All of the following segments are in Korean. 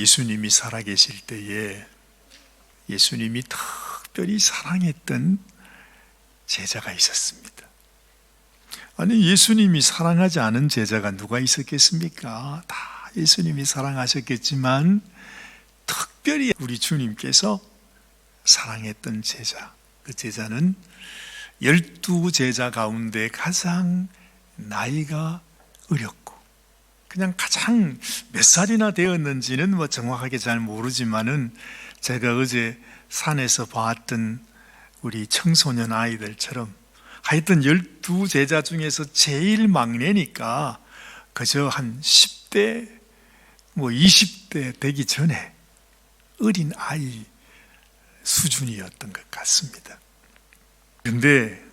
예수님이 살아계실 때에 예수님이 특별히 사랑했던 제자가 있었습니다. 아니, 예수님이 사랑하지 않은 제자가 누가 있었겠습니까? 다 예수님이 사랑하셨겠지만 특별히 우리 주님께서 사랑했던 제자, 그 제자는 12제자 가운데 가장 나이가 어렸고 그냥 가장 몇 살이나 되었는지는 정확하게 잘 모르지만은 제가 어제 산에서 봤던 우리 청소년 아이들처럼 하여튼 12제자 중에서 제일 막내니까 그저 한 10대 20대 되기 전에 어린 아이 수준이었던 것 같습니다. 그런데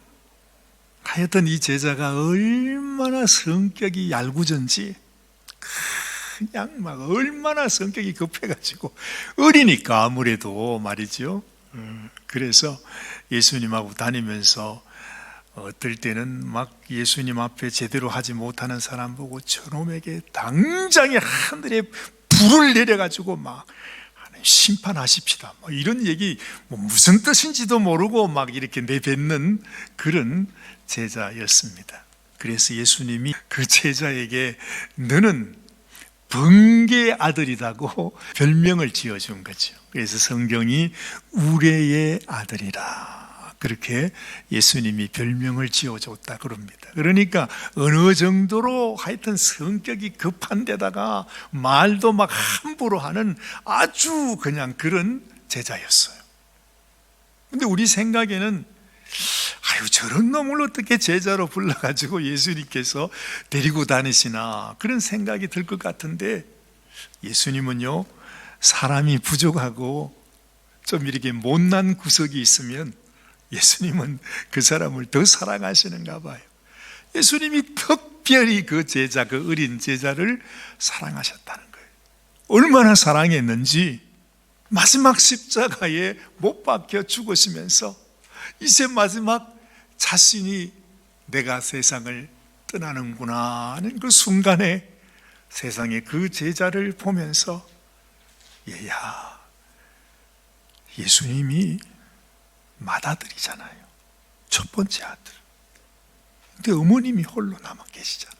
하여튼 이 제자가 얼마나 성격이 얄궂은지 그냥 막 얼마나 성격이 급해가지고 어리니까 아무래도 말이죠. 그래서 예수님하고 다니면서 어떨 때는 막 예수님 앞에 제대로 하지 못하는 사람 보고 저놈에게 당장에 하늘에 불을 내려가지고 막 심판하십시다 이런 얘기 무슨 뜻인지도 모르고 막 이렇게 내뱉는 그런 제자였습니다. 그래서 예수님이 그 제자에게 너는 번개의 아들이라고 별명을 지어준 거죠. 그래서 성경이 우레의 아들이라 그렇게 예수님이 별명을 지어줬다 그럽니다. 그러니까 어느 정도로 하여튼 성격이 급한 데다가 말도 막 함부로 하는 아주 그냥 그런 제자였어요. 근데 우리 생각에는 저런 놈을 어떻게 제자로 불러가지고 예수님께서 데리고 다니시나 그런 생각이 들 것 같은데 예수님은요, 사람이 부족하고 좀 이렇게 못난 구석이 있으면 예수님은 그 사람을 더 사랑하시는가 봐요. 예수님이 특별히 그 제자, 그 어린 제자를 사랑하셨다는 거예요. 얼마나 사랑했는지 마지막 십자가에 못 박혀 죽으시면서 이제 마지막 자신이 내가 세상을 떠나는구나 하는 그 순간에 세상에 그 제자를 보면서 얘야, 예수님이 맏아들이잖아요. 첫 번째 아들. 근데 어머님이 홀로 남아 계시잖아.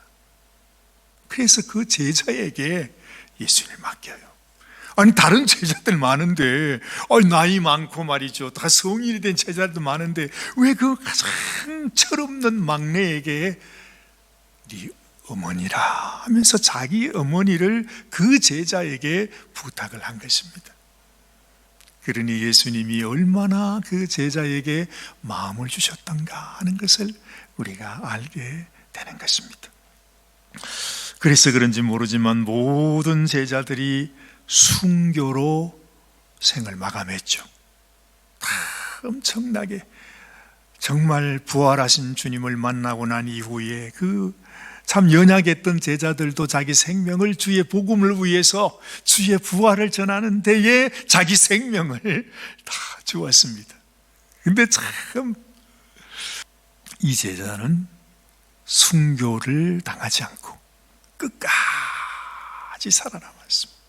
그래서 그 제자에게 예수님을 맡겨요. 아니 다른 제자들 많은데 나이 많고 말이죠, 다 성인이 된 제자들도 많은데 왜 그 가장 철없는 막내에게 네 어머니라 하면서 자기 어머니를 그 제자에게 부탁을 한 것입니다. 그러니 예수님이 얼마나 그 제자에게 마음을 주셨던가 하는 것을 우리가 알게 되는 것입니다. 그래서 그런지 모르지만 모든 제자들이 순교로 생을 마감했죠. 다 엄청나게 정말 부활하신 주님을 만나고 난 이후에 그 참 연약했던 제자들도 자기 생명을 주의 복음을 위해서 주의 부활을 전하는 데에 자기 생명을 다 주었습니다. 근데 참 이 제자는 순교를 당하지 않고 끝까지 살아남았습니다.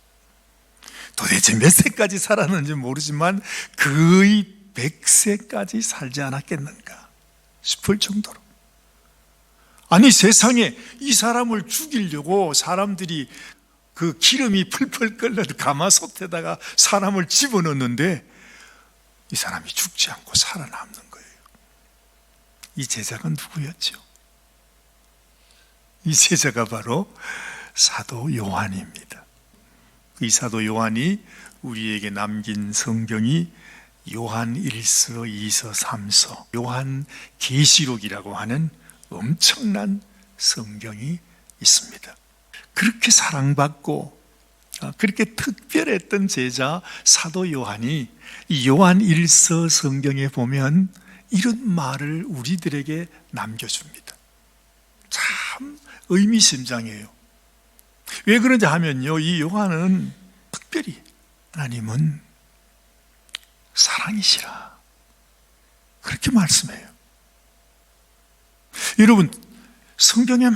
도대체 몇 세까지 살았는지 모르지만 거의 100세까지 살지 않았겠는가 싶을 정도로, 아니 세상에 이 사람을 죽이려고 사람들이 그 기름이 풀풀 끓는 가마솥에다가 사람을 집어넣는데 이 사람이 죽지 않고 살아남는 거예요. 이 제자가 누구였죠? 이 제자가 바로 사도 요한입니다. 이 사도 요한이 우리에게 남긴 성경이 요한 1서, 2서, 3서, 요한 계시록이라고 하는 엄청난 성경이 있습니다. 그렇게 사랑받고 그렇게 특별했던 제자 사도 요한이 이 요한 1서 성경에 보면 이런 말을 우리들에게 남겨줍니다. 참 의미심장해요. 왜 그런지 하면요, 이 요한은 특별히 하나님은 사랑이시라 그렇게 말씀해요. 여러분, 성경에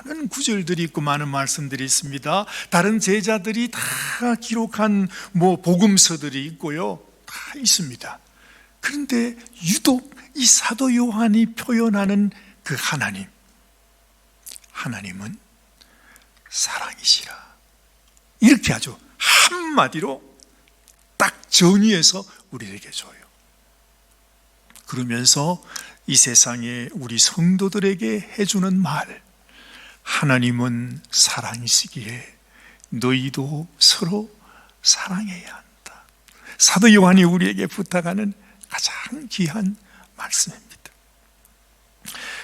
많은 구절들이 있고 많은 말씀들이 있습니다. 다른 제자들이 다 기록한 복음서들이 있고요, 다 있습니다. 그런데 유독 이 사도 요한이 표현하는 그 하나님은 사랑이시라, 이렇게 아주 한마디로 딱 정의해서 우리에게 줘요. 그러면서 이 세상에 우리 성도들에게 해주는 말, 하나님은 사랑이시기에 너희도 서로 사랑해야 한다. 사도 요한이 우리에게 부탁하는 가장 귀한 말씀입니다.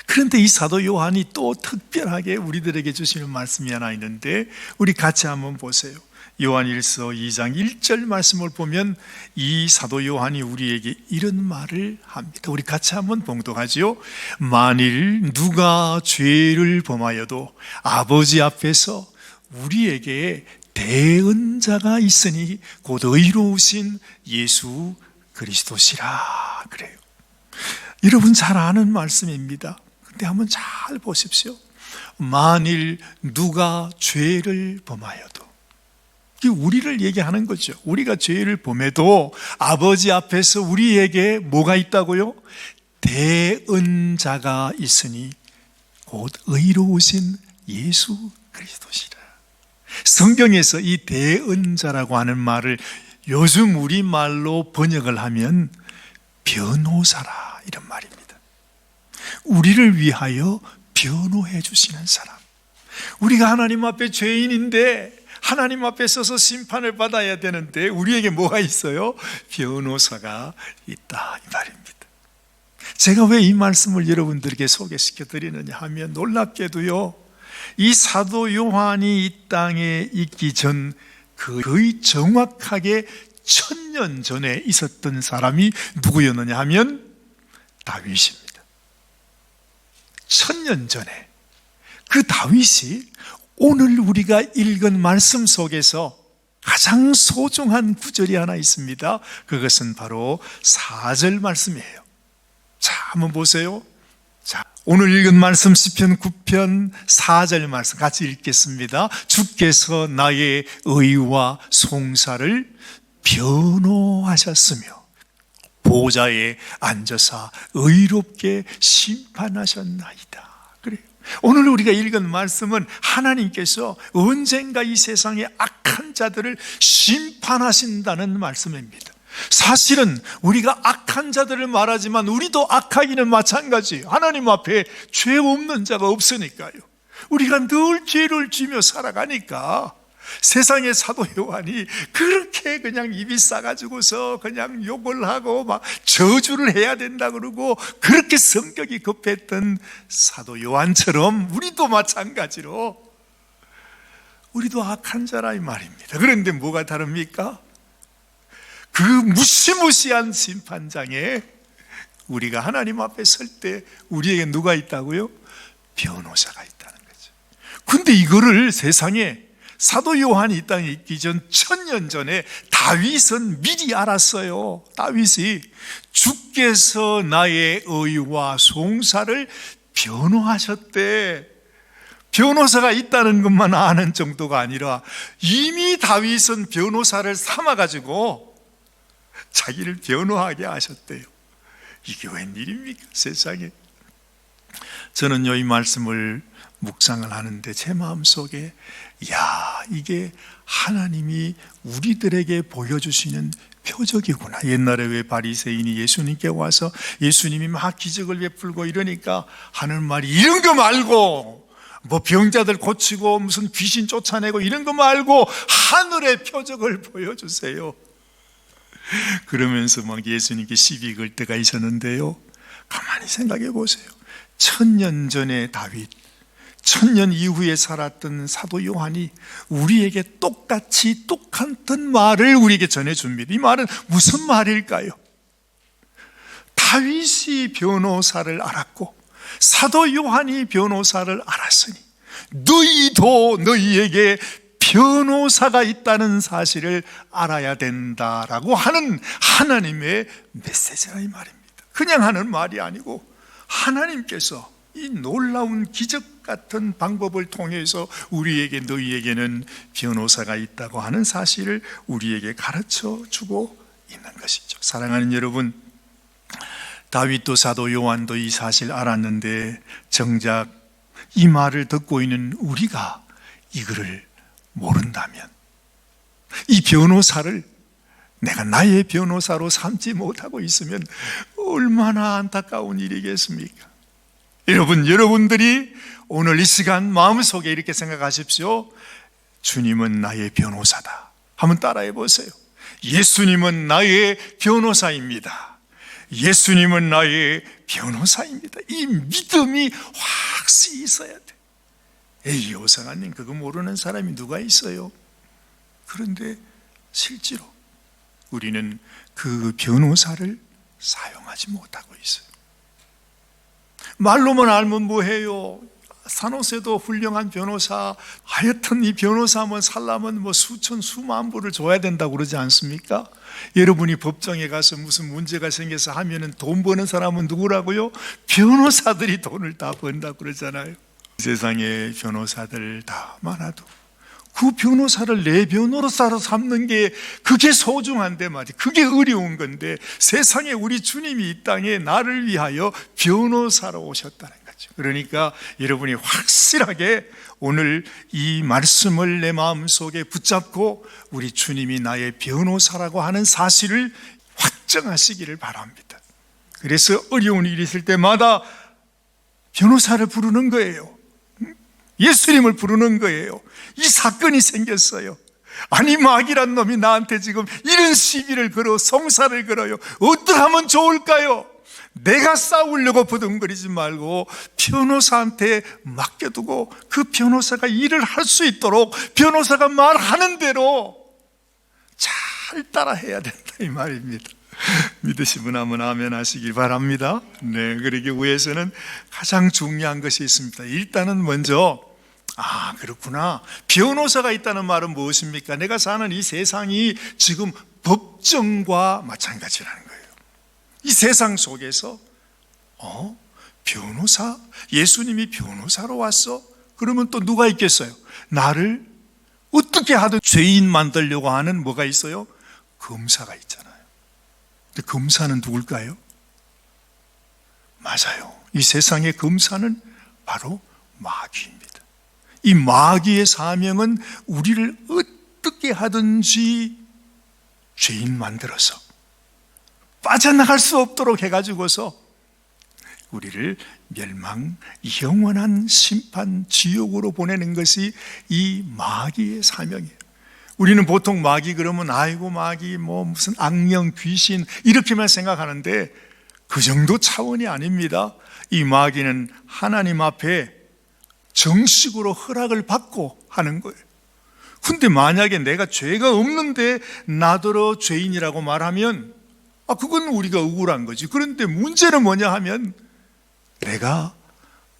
그런데 이 사도 요한이 또 특별하게 우리들에게 주시는 말씀이 하나 있는데, 우리 같이 한번 보세요. 요한일서 2장 1절 말씀을 보면 이 사도 요한이 우리에게 이런 말을 합니다. 우리 같이 한번 봉독하지요. 만일 누가 죄를 범하여도 아버지 앞에서 우리에게 대언자가 있으니 곧 의로우신 예수 그리스도시라. 그래요. 여러분 잘 아는 말씀입니다. 근데 한번 잘 보십시오. 만일 누가 죄를 범하여도, 우리를 얘기하는 거죠. 우리가 죄를 범해도 아버지 앞에서 우리에게 뭐가 있다고요? 대언자가 있으니 곧 의로우신 예수 그리스도시라. 성경에서 이 대언자라고 하는 말을 요즘 우리말로 번역을 하면 변호사라, 이런 말입니다. 우리를 위하여 변호해 주시는 사람. 우리가 하나님 앞에 죄인인데 하나님 앞에 서서 심판을 받아야 되는데 우리에게 뭐가 있어요? 변호사가 있다, 이 말입니다. 제가 왜 이 말씀을 여러분들에게 소개시켜 드리느냐 하면, 놀랍게도요, 이 사도 요한이 이 땅에 있기 전 거의 정확하게 1000년 전에 있었던 사람이 누구였느냐 하면 다윗입니다. 1000년 전에 그 다윗이 오늘 우리가 읽은 말씀 속에서 가장 소중한 구절이 하나 있습니다. 그것은 바로 4절 말씀이에요. 자, 한번 보세요. 자, 오늘 읽은 말씀 시편 9편 4절 말씀 같이 읽겠습니다. 주께서 나의 의와 송사를 변호하셨으며 보좌에 앉아서 의롭게 심판하셨나이다. 그래요. 오늘 우리가 읽은 말씀은 하나님께서 언젠가 이 세상의 악한 자들을 심판하신다는 말씀입니다. 사실은 우리가 악한 자들을 말하지만 우리도 악하기는 마찬가지. 하나님 앞에 죄 없는 자가 없으니까요. 우리가 늘 죄를 지며 살아가니까 세상의 사도 요한이 그렇게 그냥 입이 싸가지고서 그냥 욕을 하고 막 저주를 해야 된다 그러고 그렇게 성격이 급했던 사도 요한처럼 우리도 마찬가지로 우리도 악한 자라 이 말입니다. 그런데 뭐가 다릅니까? 그 무시무시한 심판장에 우리가 하나님 앞에 설 때 우리에게 누가 있다고요? 변호사가 있다는 거죠. 근데 이거를 세상에 사도 요한이 이 땅에 있기 전 1000년 전에 다윗은 미리 알았어요. 다윗이 주께서 나의 의와 송사를 변호하셨대. 변호사가 있다는 것만 아는 정도가 아니라 이미 다윗은 변호사를 삼아가지고 자기를 변호하게 하셨대요. 이게 웬일입니까, 세상에. 저는요, 이 말씀을 묵상을 하는데 제 마음속에 이게 하나님이 우리들에게 보여주시는 표적이구나. 옛날에 왜 바리새인이 예수님께 와서 예수님이 막 기적을 베풀고 이러니까 하는 말이 이런 거 말고 뭐 병자들 고치고 무슨 귀신 쫓아내고 이런 거 말고 하늘의 표적을 보여주세요. 그러면서 막 예수님께 시비 걸 때가 있었는데요, 가만히 생각해 보세요. 1000년 전에 다윗, 1000년 이후에 살았던 사도 요한이 우리에게 똑같은 말을 우리에게 전해줍니다. 이 말은 무슨 말일까요? 다윗이 변호사를 알았고 사도 요한이 변호사를 알았으니 너희도 너희에게 변호사가 있다는 사실을 알아야 된다라고 하는 하나님의 메시지라 이 말입니다. 그냥 하는 말이 아니고 하나님께서 이 놀라운 기적과 같은 방법을 통해서 우리에게 너희에게는 변호사가 있다고 하는 사실을 우리에게 가르쳐 주고 있는 것이죠. 사랑하는 여러분, 다윗도 사도 요한도 이 사실 알았는데 정작 이 말을 듣고 있는 우리가 이거를 모른다면, 이 변호사를 내가 나의 변호사로 삼지 못하고 있으면 얼마나 안타까운 일이겠습니까? 여러분들이 오늘 이 시간 마음속에 이렇게 생각하십시오. 주님은 나의 변호사다. 한번 따라해 보세요. 예수님은 나의 변호사입니다. 예수님은 나의 변호사입니다. 이 믿음이 확실히 있어야 돼. 에이, 오상아님, 그거 모르는 사람이 누가 있어요? 그런데 실제로 우리는 그 변호사를 사용하지 못하고 있어요. 말로만 알면 뭐해요? 산호세도 훌륭한 변호사, 하여튼 이 변호사 한번 살려면 뭐 수천 수만 불을 줘야 된다고 그러지 않습니까? 여러분이 법정에 가서 무슨 문제가 생겨서 하면은 돈 버는 사람은 누구라고요? 변호사들이 돈을 다 번다고 그러잖아요. 세상에 변호사들 다 많아도 그 변호사를 내 변호사로 삼는 게 그게 소중한데 말이야. 그게 어려운 건데, 세상에 우리 주님이 이 땅에 나를 위하여 변호사로 오셨다는 거죠. 그러니까 여러분이 확실하게 오늘 이 말씀을 내 마음속에 붙잡고 우리 주님이 나의 변호사라고 하는 사실을 확정하시기를 바랍니다. 그래서 어려운 일이 있을 때마다 변호사를 부르는 거예요. 예수님을 부르는 거예요. 이 사건이 생겼어요. 아니, 마귀란 놈이 나한테 지금 이런 시비를 걸어, 성사를 걸어요. 어떡하면 좋을까요? 내가 싸우려고 부둥거리지 말고 변호사한테 맡겨두고 그 변호사가 일을 할 수 있도록 변호사가 말하는 대로 잘 따라해야 된다, 이 말입니다. 믿으신 분 한번 아멘 하시길 바랍니다. 네, 그러기 위해서는 가장 중요한 것이 있습니다. 일단은 먼저, 그렇구나, 변호사가 있다는 말은 무엇입니까? 내가 사는 이 세상이 지금 법정과 마찬가지라는 거예요. 이 세상 속에서 변호사? 예수님이 변호사로 왔어? 그러면 또 누가 있겠어요? 나를 어떻게 하든 죄인 만들려고 하는 뭐가 있어요? 검사가 있잖아요. 근데 검사는 누굴까요? 맞아요. 이 세상의 검사는 바로 마귀입니다. 이 마귀의 사명은 우리를 어떻게 하든지 죄인 만들어서 빠져나갈 수 없도록 해가지고서 우리를 멸망, 영원한 심판, 지옥으로 보내는 것이 이 마귀의 사명이에요. 우리는 보통 마귀 그러면 아이고 마귀 뭐 무슨 악령, 귀신 이렇게만 생각하는데 그 정도 차원이 아닙니다. 이 마귀는 하나님 앞에 정식으로 허락을 받고 하는 거예요. 근데 만약에 내가 죄가 없는데 나더러 죄인이라고 말하면 그건 우리가 억울한 거지. 그런데 문제는 뭐냐 하면 내가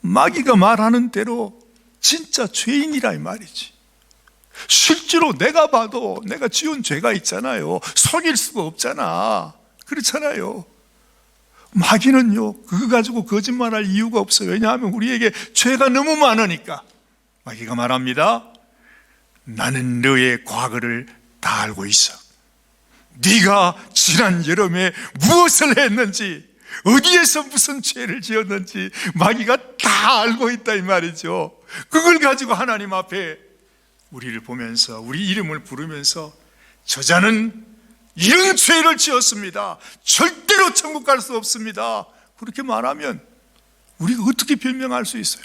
마귀가 말하는 대로 진짜 죄인이라 이 말이지. 실제로 내가 봐도 내가 지은 죄가 있잖아요. 속일 수가 없잖아. 그렇잖아요. 마귀는요, 그거 가지고 거짓말할 이유가 없어요. 왜냐하면 우리에게 죄가 너무 많으니까. 마귀가 말합니다. 나는 너의 과거를 다 알고 있어. 네가 지난 여름에 무엇을 했는지, 어디에서 무슨 죄를 지었는지 마귀가 다 알고 있다 이 말이죠. 그걸 가지고 하나님 앞에 우리를 보면서, 우리 이름을 부르면서 저자는 이런 죄를 지었습니다. 절대로 천국 갈 수 없습니다. 그렇게 말하면 우리가 어떻게 변명할 수 있어요?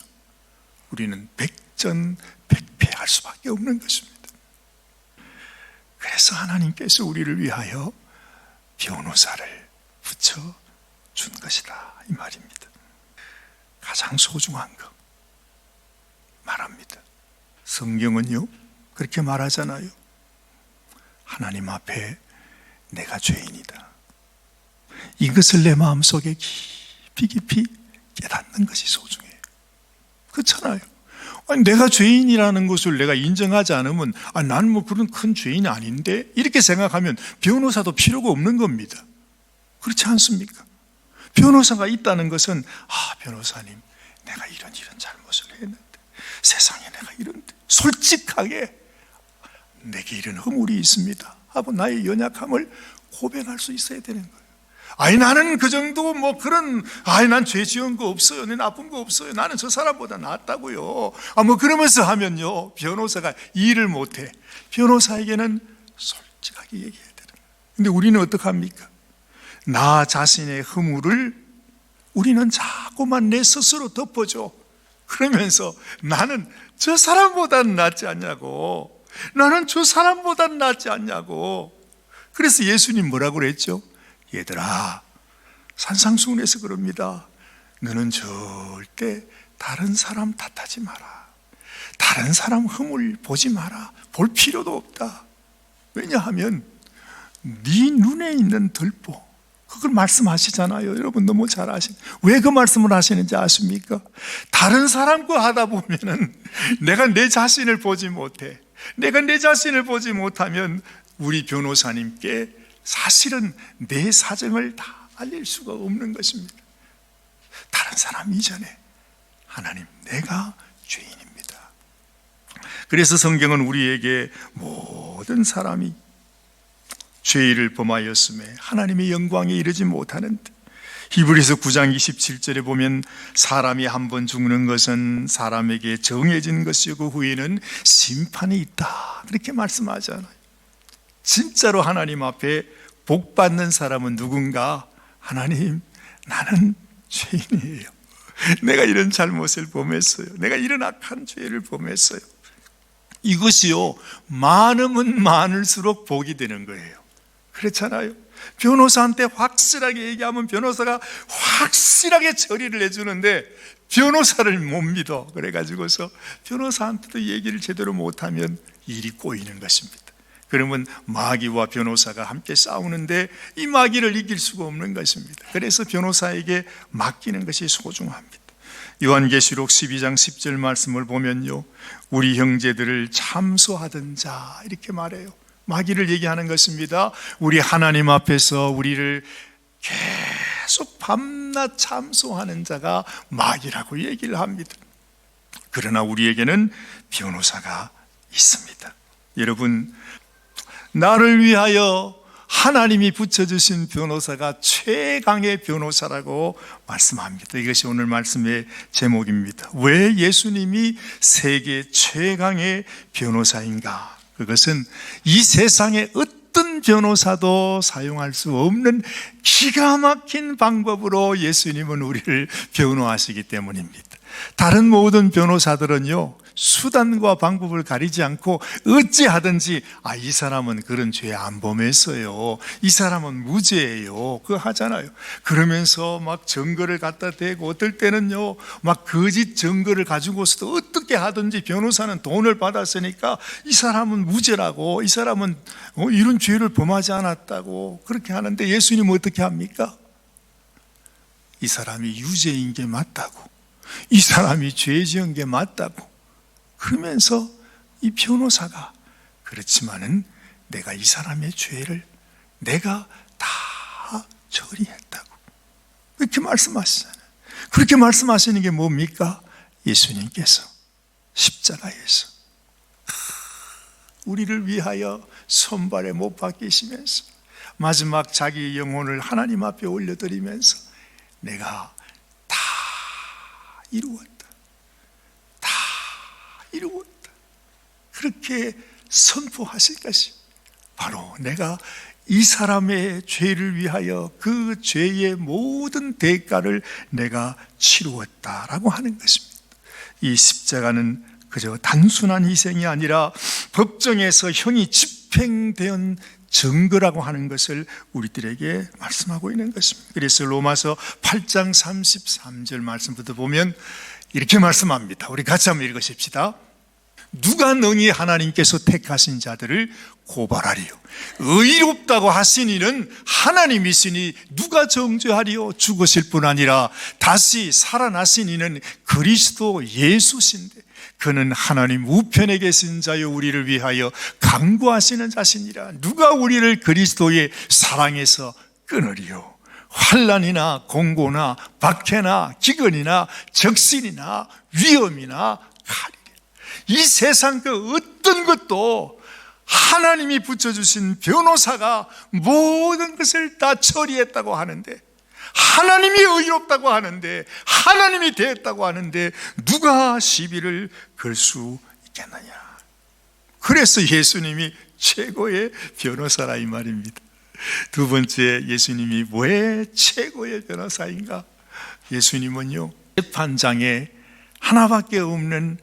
우리는 백전백패할 수밖에 없는 것입니다. 그래서 하나님께서 우리를 위하여 변호사를 붙여준 것이다 이 말입니다. 가장 소중한 것 말합니다. 성경은요 그렇게 말하잖아요. 하나님 앞에 내가 죄인이다. 이것을 내 마음속에 깊이 깨닫는 것이 소중해요. 그렇잖아요. 아니, 내가 죄인이라는 것을 내가 인정하지 않으면 난 뭐 그런 큰 죄인이 아닌데 이렇게 생각하면 변호사도 필요가 없는 겁니다. 그렇지 않습니까? 변호사가 있다는 것은 변호사님 내가 이런 잘못을 했는데 솔직하게 내게 이런 허물이 있습니다 하고 나의 연약함을 고백할 수 있어야 되는 거예요. 아니 나는 그 정도 난 죄 지은 거 없어요, 내 나쁜 거 없어요, 나는 저 사람보다 낫다고요, 그러면서 하면요 변호사가 일을 못해. 변호사에게는 솔직하게 얘기해야 되는 거예요. 근데 우리는 어떡합니까? 나 자신의 허물을 우리는 자꾸만 내 스스로 덮어줘. 그러면서 나는 저 사람보다는 낫지 않냐고, 나는 저 사람보다는 낫지 않냐고. 그래서 예수님 뭐라고 그랬죠? 얘들아, 산상수훈에서 그럽니다. 너는 절대 다른 사람 탓하지 마라. 다른 사람 허물 보지 마라. 볼 필요도 없다. 왜냐하면 네 눈에 있는 들보, 그걸 말씀하시잖아요. 여러분 너무 잘 아시는. 왜 그 말씀을 하시는지 아십니까? 다른 사람 거 하다 보면은 내가 내 자신을 보지 못해. 내가 내 자신을 보지 못하면 우리 변호사님께 사실은 내 사정을 다 알릴 수가 없는 것입니다. 다른 사람 이전에 하나님, 내가 죄인입니다. 그래서 성경은 우리에게 모든 사람이 죄를 범하였음에 하나님의 영광에 이르지 못하는데, 히브리서 9장 27절에 보면 사람이 한 번 죽는 것은 사람에게 정해진 것이고 그 후에는 심판이 있다, 그렇게 말씀하잖아요. 진짜로 하나님 앞에 복 받는 사람은 누군가? 하나님, 나는 죄인이에요. 내가 이런 잘못을 범했어요. 내가 이런 악한 죄를 범했어요. 이것이요, 많으면 많을수록 복이 되는 거예요. 그렇잖아요. 변호사한테 확실하게 얘기하면 변호사가 확실하게 처리를 해주는데 변호사를 못 믿어. 그래가지고서 변호사한테도 얘기를 제대로 못하면 일이 꼬이는 것입니다. 그러면 마귀와 변호사가 함께 싸우는데 이 마귀를 이길 수가 없는 것입니다. 그래서 변호사에게 맡기는 것이 소중합니다. 요한계시록 12장 10절 말씀을 보면요, 우리 형제들을 참소하던 자, 이렇게 말해요. 마귀를 얘기하는 것입니다. 우리 하나님 앞에서 우리를 계속 밤낮 참소하는 자가 마귀라고 얘기를 합니다. 그러나 우리에게는 변호사가 있습니다. 여러분, 나를 위하여 하나님이 붙여주신 변호사가 최강의 변호사라고 말씀합니다. 이것이 오늘 말씀의 제목입니다. 왜 예수님이 세계 최강의 변호사인가? 그것은 이 세상의 어떤 변호사도 사용할 수 없는 기가 막힌 방법으로 예수님은 우리를 변호하시기 때문입니다. 다른 모든 변호사들은요, 수단과 방법을 가리지 않고 어찌하든지 이 사람은 그런 죄 안 범했어요, 이 사람은 무죄예요, 그거 하잖아요. 그러면서 막 증거를 갖다 대고, 어떨 때는요 막 거짓 증거를 가지고서도 어떻게 하든지 변호사는 돈을 받았으니까 이 사람은 무죄라고, 이 사람은 이런 죄를 범하지 않았다고 그렇게 하는데, 예수님은 어떻게 합니까? 이 사람이 유죄인 게 맞다고, 이 사람이 죄 지은 게 맞다고 그러면서 이 변호사가, 그렇지만은 내가 이 사람의 죄를 내가 다 처리했다고 그렇게 말씀하시잖아요. 그렇게 말씀하시는 게 뭡니까? 예수님께서 십자가에서 우리를 위하여 손발에 못 박히시면서 마지막 자기 영혼을 하나님 앞에 올려드리면서 내가 다 이루었다, 이루었다, 그렇게 선포하실 것이, 바로 내가 이 사람의 죄를 위하여 그 죄의 모든 대가를 내가 치루었다라고 하는 것입니다. 이 십자가는 그저 단순한 희생이 아니라 법정에서 형이 집행된 증거라고 하는 것을 우리들에게 말씀하고 있는 것입니다. 그래서 로마서 8장 33절 말씀부터 보면 이렇게 말씀합니다. 우리 같이 한번 읽으십시다. 누가 능히 하나님께서 택하신 자들을 고발하리요? 의롭다고 하신 이는 하나님이시니 누가 정죄하리요? 죽으실 뿐 아니라 다시 살아나신 이는 그리스도 예수신데 그는 하나님 우편에 계신 자요 우리를 위하여 강구하시는 자시니라. 누가 우리를 그리스도의 사랑에서 끊으리요? 환난이나 공고나 박해나 기근이나 적신이나 위험이나 칼이라. 이 세상 그 어떤 것도 하나님이 붙여주신 변호사가 모든 것을 다 처리했다고 하는데, 하나님이 의롭다고 하는데, 하나님이 되었다고 하는데 누가 시비를 걸 수 있겠느냐. 그래서 예수님이 최고의 변호사라 이 말입니다. 두 번째, 예수님이 왜 최고의 변호사인가? 예수님은요, 재판장에 하나밖에 없는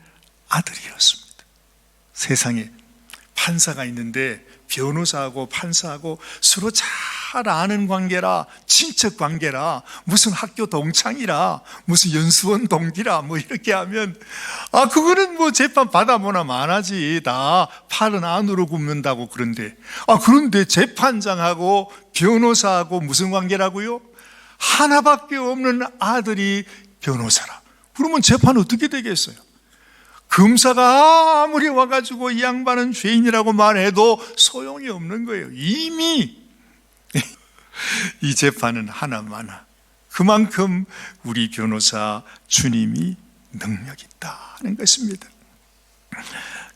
아들이었습니다. 세상에 판사가 있는데 변호사하고 판사하고 서로 잘 아는 관계라, 친척 관계라, 무슨 학교 동창이라, 무슨 연수원 동기라 뭐 이렇게 하면 그거는 뭐 재판 받아보나 마나지, 다 팔은 안으로 굽는다고. 그런데 재판장하고 변호사하고 무슨 관계라고요? 하나밖에 없는 아들이 변호사라. 그러면 재판 어떻게 되겠어요? 금사가 아무리 와가지고 이 양반은 죄인이라고 말해도 소용이 없는 거예요. 이미 이 재판은 하나마나. 그만큼 우리 변호사 주님이 능력이 있다는 것입니다.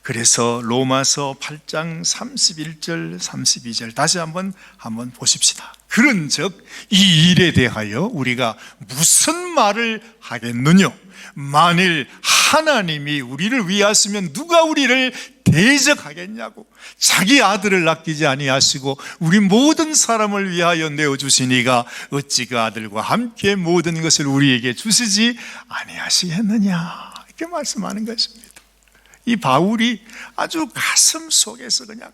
그래서 로마서 8장 31절 32절 다시 한번 보십시다. 그런즉 이 일에 대하여 우리가 무슨 말을 하겠느냐? 만일 하나님이 우리를 위하시면 누가 우리를 대적하겠냐고. 자기 아들을 아끼지 아니하시고 우리 모든 사람을 위하여 내어주시니가 어찌 그 아들과 함께 모든 것을 우리에게 주시지 아니하시겠느냐, 이렇게 말씀하는 것입니다. 이 바울이 아주 가슴 속에서 그냥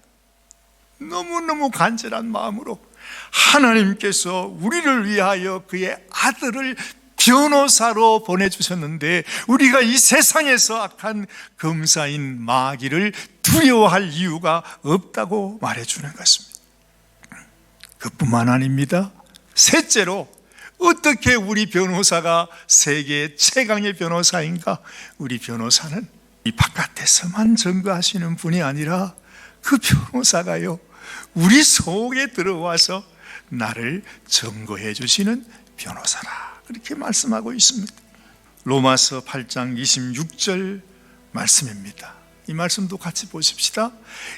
너무너무 간절한 마음으로 하나님께서 우리를 위하여 그의 아들을 변호사로 보내주셨는데 우리가 이 세상에서 악한 검사인 마귀를 두려워할 이유가 없다고 말해주는 것입니다. 그뿐만 아닙니다. 셋째로, 어떻게 우리 변호사가 세계 최강의 변호사인가? 우리 변호사는 이 바깥에서만 증거하시는 분이 아니라 그 변호사가요, 우리 속에 들어와서 나를 증거해 주시는 변호사라, 그렇게 말씀하고 있습니다. 로마서 8장 26절 말씀입니다. 이 말씀도 같이 보십시다.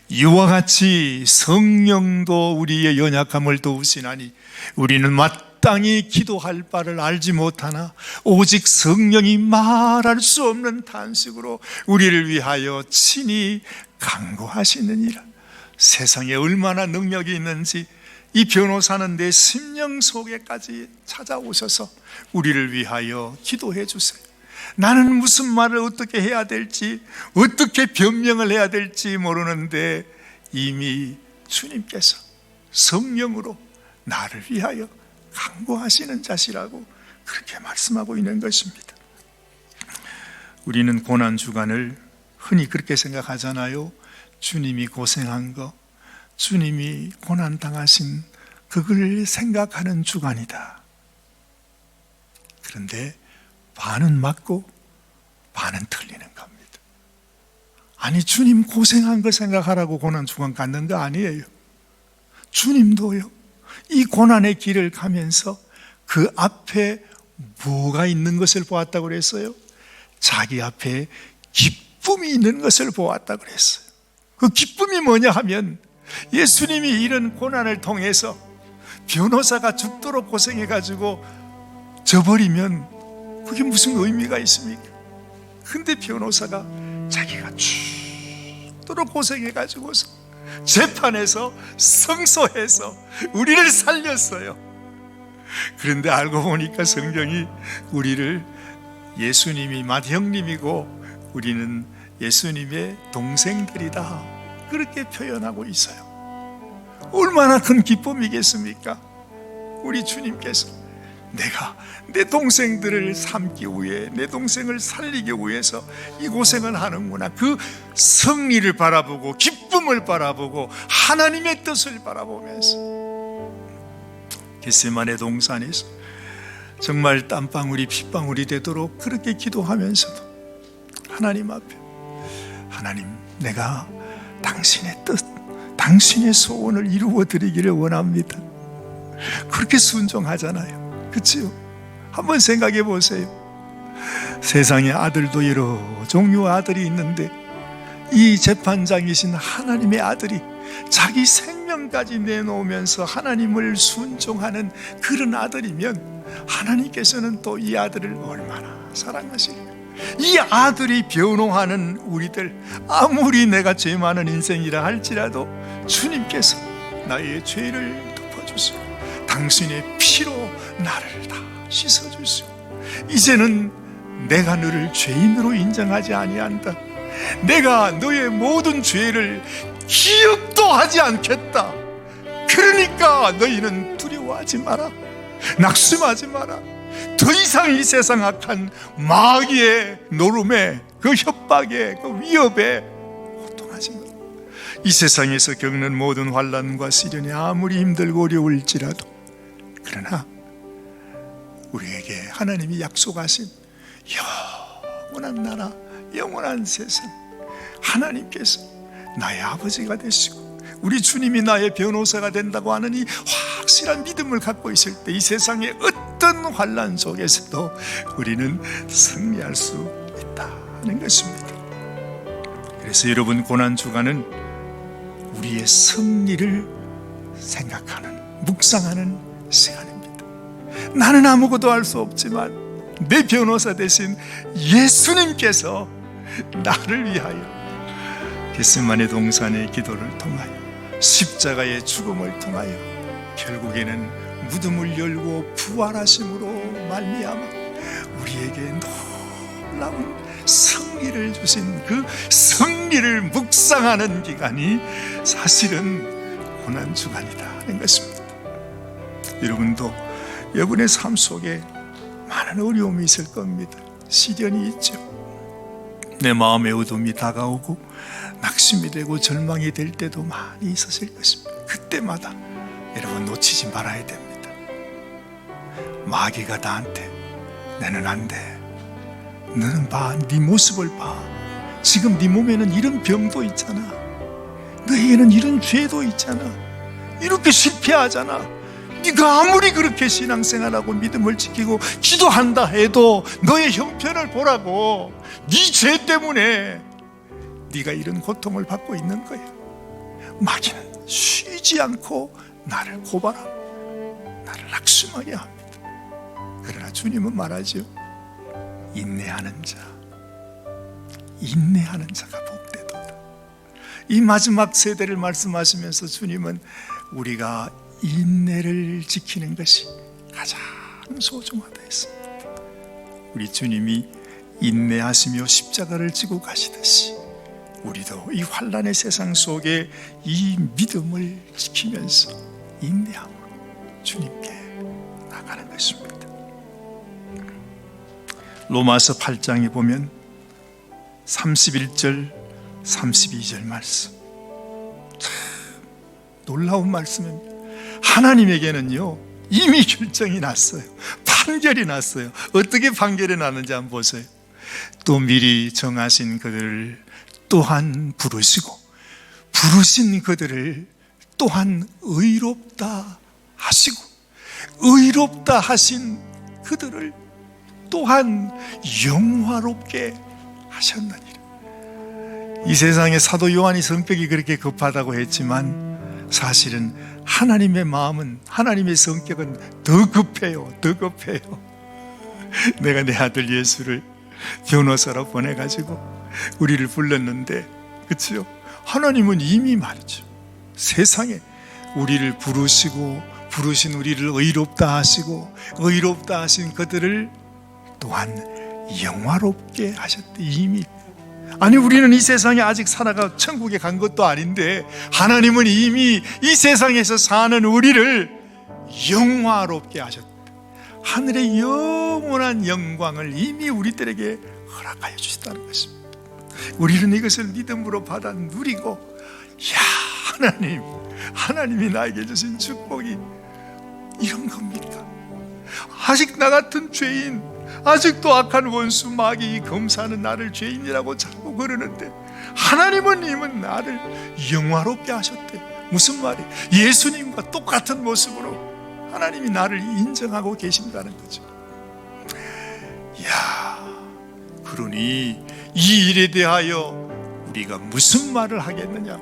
이와 같이 성령도 우리의 연약함을 도우시나니 우리는 마땅히 기도할 바를 알지 못하나 오직 성령이 말할 수 없는 탄식으로 우리를 위하여 친히 간구하시느니라. 세상에 얼마나 능력이 있는지 이 변호사는 내 심령 속에까지 찾아오셔서 우리를 위하여 기도해 주세요. 나는 무슨 말을 어떻게 해야 될지, 어떻게 변명을 해야 될지 모르는데 이미 주님께서 성령으로 나를 위하여 간구하시는 자시라고 그렇게 말씀하고 있는 것입니다. 우리는 고난주간을 흔히 그렇게 생각하잖아요. 주님이 고생한 거, 주님이 고난당하신 그걸 생각하는 주간이다. 그런데 반은 맞고 반은 틀리는 겁니다. 아니, 주님 고생한 거 생각하라고 고난주간 갖는 거 아니에요. 주님도요, 이 고난의 길을 가면서 그 앞에 뭐가 있는 것을 보았다고 그랬어요? 자기 앞에 기쁨이 있는 것을 보았다고 그랬어요. 그 기쁨이 뭐냐 하면 예수님이 이런 고난을 통해서 변호사가 죽도록 고생해가지고 져버리면 그게 무슨 의미가 있습니까? 근데 변호사가 자기가 죽도록 고생해가지고서 재판에서 성소해서 우리를 살렸어요. 그런데 알고 보니까 성경이 우리를 예수님이 맏형님이고 우리는 예수님의 동생들이다, 그렇게 표현하고 있어요. 얼마나 큰 기쁨이겠습니까? 우리 주님께서 내가 내 동생들을 삼기 위해, 내 동생을 살리기 위해서 이 고생을 하는구나, 그 승리를 바라보고 기쁨을 바라보고 하나님의 뜻을 바라보면서 겟세마네 동산에서 정말 땀방울이 핏방울이 되도록 그렇게 기도하면서도 하나님 앞에, 하나님, 내가 당신의 뜻, 당신의 소원을 이루어드리기를 원합니다. 그렇게 순종하잖아요. 그치요? 한번 생각해 보세요. 세상에 아들도 여러 종류의 아들이 있는데 이 재판장이신 하나님의 아들이 자기 생명까지 내놓으면서 하나님을 순종하는 그런 아들이면 하나님께서는 또 이 아들을 얼마나 사랑하실까? 이 아들이 변호하는 우리들, 아무리 내가 죄 많은 인생이라 할지라도 주님께서 나의 죄를 덮어주시고 당신의 피로 나를 다 씻어주시고 이제는 내가 너를 죄인으로 인정하지 아니한다. 내가 너의 모든 죄를 기억도 하지 않겠다. 그러니까 너희는 두려워하지 마라. 낙심하지 마라. 더 이상 이 세상 악한 마귀의 노름에, 그 협박에, 그 위협에 호통하지 마라. 이 세상에서 겪는 모든 환난과 시련이 아무리 힘들고 어려울지라도, 그러나 우리에게 하나님이 약속하신 영원한 나라, 영원한 세상, 하나님께서 나의 아버지가 되시고 우리 주님이 나의 변호사가 된다고 하는 이 확실한 믿음을 갖고 있을 때 이 세상의 어떤 환난 속에서도 우리는 승리할 수 있다는 것입니다. 그래서 여러분, 고난주간은 우리의 승리를 생각하는, 묵상하는 시간입니다. 나는 아무것도 할 수 없지만 내 변호사 되신 예수님께서 나를 위하여 겟세마네 동산의 기도를 통하여 십자가의 죽음을 통하여 결국에는 무덤을 열고 부활하심으로 말미암아 우리에게 놀라운 승리를 주신 그 승리를 묵상하는 기간이 사실은 고난주간이라는 것입니다. 여러분도 여러분의 삶 속에 많은 어려움이 있을 겁니다. 시련이 있죠. 내 마음의 어둠이 다가오고 낙심이 되고 절망이 될 때도 많이 있으실 것입니다. 그때마다 여러분 놓치지 말아야 됩니다. 마귀가 나한테 너는 안 돼, 너는 봐, 네 모습을 봐, 지금 네 몸에는 이런 병도 있잖아, 너에게는 이런 죄도 있잖아, 이렇게 실패하잖아, 네가 아무리 그렇게 신앙생활하고 믿음을 지키고 기도한다 해도 너의 형편을 보라고, 네 죄 때문에 네가 이런 고통을 받고 있는 거야. 마귀는 쉬지 않고 나를 고발하고 나를 낙심하게 합니다. 그러나 주님은 말하죠. 인내하는 자가 복되도다. 이 마지막 세대를 말씀하시면서 주님은 우리가 인내를 지키는 것이 가장 소중하다 했습니다. 우리 주님이 인내하시며 십자가를 지고 가시듯이 우리도 이 환난의 세상 속에 이 믿음을 지키면서 인내함으로 주님께 나가는 것입니다. 로마서 8장에 보면 31절 32절 말씀, 참 놀라운 말씀입니다. 하나님에게는요 이미 결정이 났어요. 판결이 났어요. 어떻게 판결이 났는지 한번 보세요. 또 미리 정하신 그들을 또한 부르시고 부르신 그들을 또한 의롭다 하시고 의롭다 하신 그들을 또한 영화롭게 하셨느니라. 이 세상에 사도 요한이 성격이 그렇게 급하다고 했지만 사실은 하나님의 마음은, 하나님의 성격은 더 급해요. 더 급해요. 내가 내 아들 예수를 변호사로 보내가지고 우리를 불렀는데, 그렇죠? 하나님은 이미 말이죠. 세상에 우리를 부르시고 부르신 우리를 의롭다 하시고 의롭다 하신 그들을 또한 영화롭게 하셨대. 이미. 아니, 우리는 이 세상에 아직 살아가 천국에 간 것도 아닌데 하나님은 이미 이 세상에서 사는 우리를 영화롭게 하셨대. 하늘의 영원한 영광을 이미 우리들에게 허락하여 주시다는 것입니다. 우리는 이것을 믿음으로 받아 누리고, 야, 하나님이 나에게 주신 축복이 이런 겁니까? 아직 나 같은 죄인, 아직도 악한 원수 마귀 검사하는 나를 죄인이라고 자꾸 그러는데 하나님은 나를 영화롭게 하셨대. 무슨 말이에요? 예수님과 똑같은 모습으로 하나님이 나를 인정하고 계신다는 거죠. 야, 그러니 이 일에 대하여 우리가 무슨 말을 하겠느냐?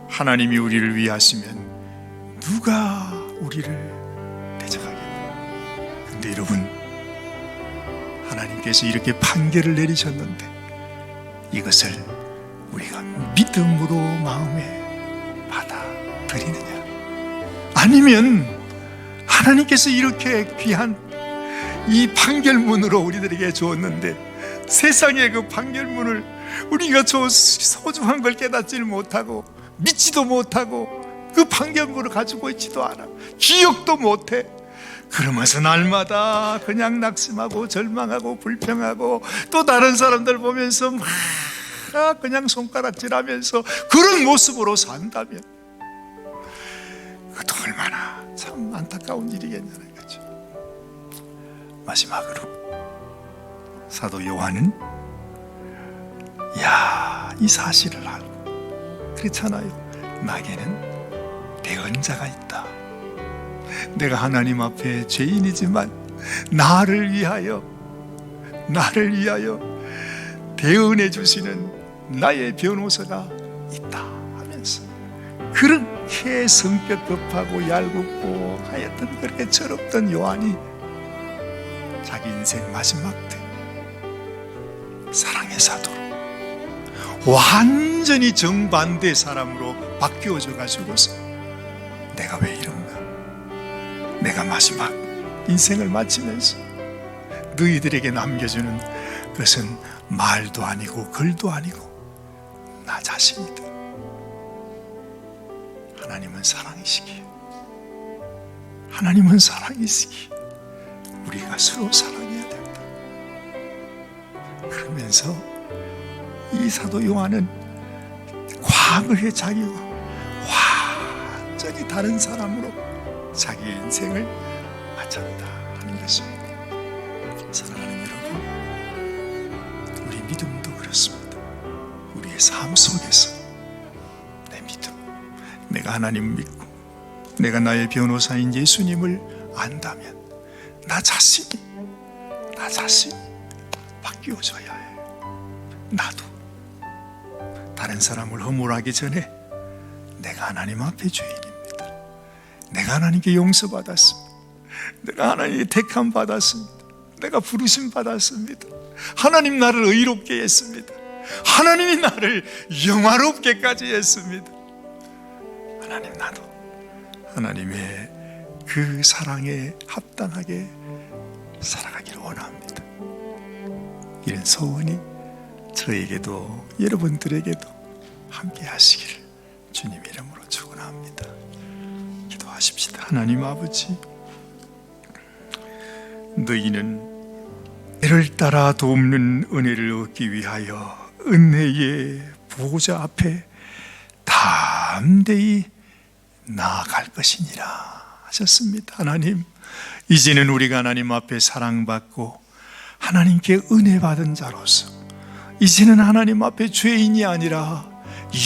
하나님이 우리를 위하시면 누가 우리를 대적하겠느냐? 근데 여러분, 하나님께서 이렇게 판결을 내리셨는데 이것을 우리가 믿음으로 마음에 받아들이느냐? 아니면 하나님께서 이렇게 귀한 이 판결문으로 우리들에게 주었는데 세상의 그 판결문을 우리가 저 소중한 걸 깨닫지를 못하고 믿지도 못하고 그 판결문을 가지고 있지도 않아, 기억도 못해. 그러면서 날마다 그냥 낙심하고 절망하고 불평하고 또 다른 사람들 보면서 막 그냥 손가락질하면서 그런 모습으로 산다면 그것도 얼마나 참 안타까운 일이겠냐는 거죠. 마지막으로 사도 요한은 이 사실을 알고 그렇잖아요. 나에게는 대언자가 있다. 내가 하나님 앞에 죄인이지만 나를 위하여 대언해 주시는 나의 변호사가 있다 하면서 그렇게 성격 급하고 얄궂고 하여튼 그렇게 철없던 요한이 자기 인생 마지막 때 사랑의 사도로 완전히 정반대 사람으로 바뀌어져 가지고서 내가 왜 이런가? 내가 마지막 인생을 마치면서 너희들에게 남겨주는 것은 말도 아니고 글도 아니고 나 자신이다. 하나님은 사랑이시기에 우리가 서로 사랑해야 된다. 그러면서 이 사도 요한은 과거의 자기와 완전히 다른 사람으로 자기의 인생을 마쳤다 하는 것입니다. 사랑하는 여러분, 우리 믿음도 그렇습니다. 우리의 삶 속에서 내 믿음, 내가 하나님 믿고 내가 나의 변호사인 예수님을 안다면 나 자신이 바뀌어져야 해요. 나도 다른 사람을 허물하기 전에 내가 하나님 앞에 죄인입니다. 내가 하나님께 용서받았습니다. 내가 하나님께 택함 받았습니다. 내가 부르심 받았습니다. 하나님 나를 의롭게 했습니다. 하나님이 나를 영화롭게까지 했습니다. 하나님, 나도 하나님의 그 사랑에 합당하게 살아가기를 원합니다. 이런 소원이 저에게도 여러분들에게도 함께 하시기를 주님 이름으로 축원합니다. 기도하십시다. 하나님 아버지, 너희는 애를 따라 돕는 은혜를 얻기 위하여 은혜의 보호자 앞에 담대히 나아갈 것이니라 하셨습니다. 하나님, 이제는 우리가 하나님 앞에 사랑받고 하나님께 은혜 받은 자로서 이제는 하나님 앞에 죄인이 아니라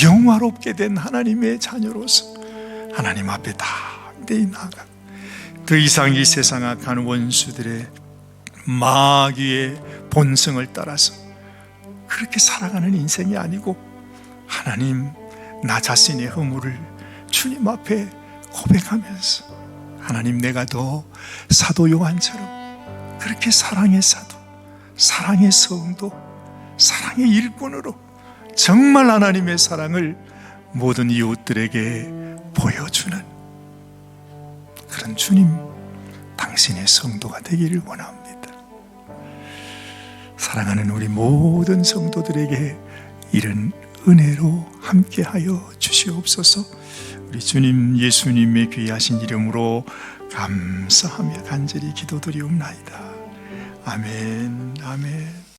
영화롭게 된 하나님의 자녀로서 하나님 앞에 담대히 나아가 더 이상 이 세상 악한 원수들의 마귀의 본성을 따라서 그렇게 살아가는 인생이 아니고 하나님, 나 자신의 허물을 주님 앞에 고백하면서 하나님, 내가 더 사도 요한처럼 그렇게 사랑의 사도, 사랑의 성도, 사랑의 일꾼으로 정말 하나님의 사랑을 모든 이웃들에게 보여주는 그런 주님, 당신의 성도가 되기를 원합니다. 사랑하는 우리 모든 성도들에게 이런 은혜로 함께하여 주시옵소서. 우리 주님 예수님의 귀하신 이름으로 감사하며 간절히 기도드리옵나이다. 아멘, 아멘.